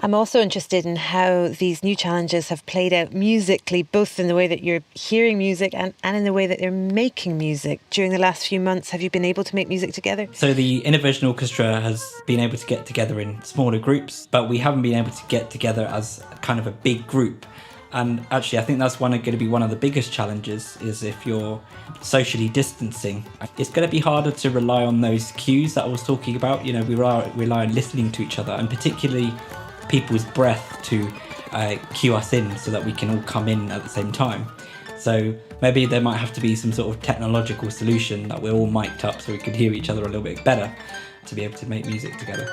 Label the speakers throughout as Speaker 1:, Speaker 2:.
Speaker 1: I'm also interested in how these new challenges have played out musically, both in the way that you're hearing music and in the way that they're making music. During the last few months, have you been able to make music together?
Speaker 2: So the Innervision Orchestra has been able to get together in smaller groups, but we haven't been able to get together as kind of a big group. And actually, I think that's going to be one of the biggest challenges, is if you're socially distancing. It's going to be harder to rely on those cues that I was talking about. We rely on listening to each other, and particularly people's breath to cue us in so that we can all come in at the same time. So maybe there might have to be some sort of technological solution that we're all mic'd up so we could hear each other a little bit better to be able to make music together.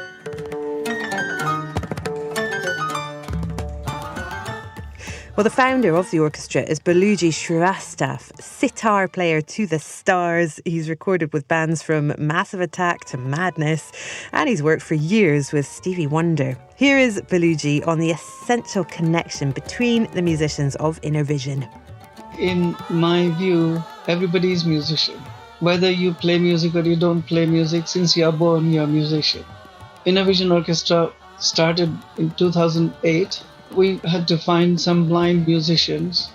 Speaker 1: Well, the founder of the orchestra is Baluji Shrivastav, sitar player to the stars. He's recorded with bands from Massive Attack to Madness, and he's worked for years with Stevie Wonder. Here is Baluji on the essential connection between the musicians of Innervision.
Speaker 3: In my view, everybody is musician. Whether you play music or you don't play music, since you are born, you are a musician. Innervision Orchestra started in 2008. We had to find some blind musicians.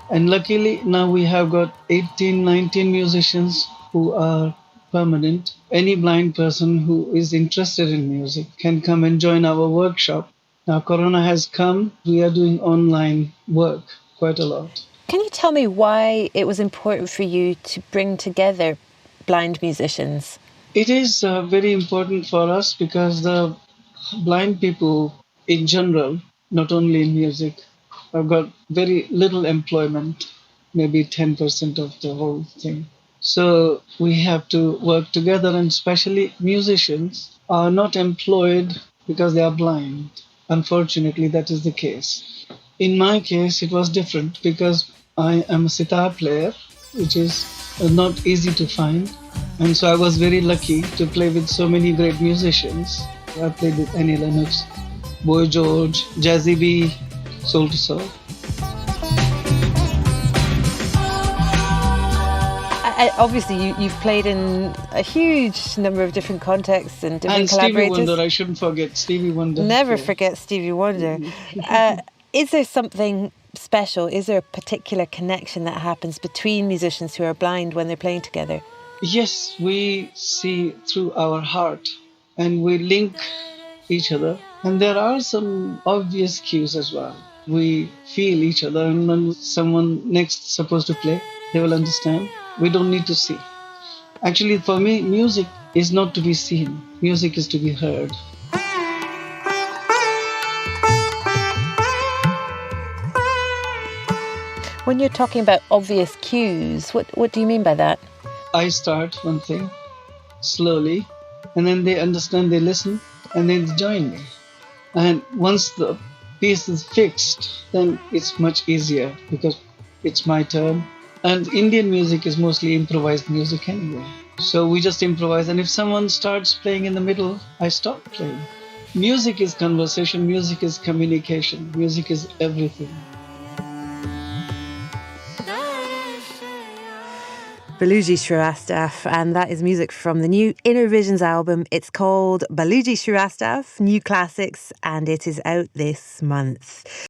Speaker 3: And luckily, now we have got 18, 19 musicians who are permanent. Any blind person who is interested in music can come and join our workshop. Now, Corona has come. We are doing online work quite a lot.
Speaker 1: Can you tell me why it was important for you to bring together blind musicians?
Speaker 3: It is very important for us because the blind people in general, not only in music, have got very little employment, maybe 10% of the whole thing. So we have to work together, and especially musicians are not employed because they are blind. Unfortunately, that is the case. In my case, it was different because I am a sitar player, which is not easy to find. And so I was very lucky to play with so many great musicians. I played with Annie Lennox, Boy George, Jazzy B, Soul to Soul.
Speaker 1: Obviously, you've played in a huge number of different contexts and different collaborators.
Speaker 3: And Stevie Wonder, I shouldn't forget Stevie Wonder.
Speaker 1: Never forget Stevie Wonder. Is there something special? Is there a particular connection that happens between musicians who are blind when they're playing together?
Speaker 3: Yes, we see through our heart and we link each other. And there are some obvious cues as well. We feel each other, and when someone next supposed to play, they will understand. We don't need to see. Actually, for me, music is not to be seen. Music is to be heard.
Speaker 1: When you're talking about obvious cues, what do you mean by that?
Speaker 3: I start one thing slowly, and then they understand, they listen, and then they join me. And once the piece is fixed, then it's much easier because it's my turn. And Indian music is mostly improvised music anyway. So we just improvise, and if someone starts playing in the middle, I stop playing. Music is conversation, music is communication, music is everything.
Speaker 1: Baluji Shrivastav, and that is music from the new Innervisions album. It's called Baluji Shrivastav, New Classics, and it is out this month.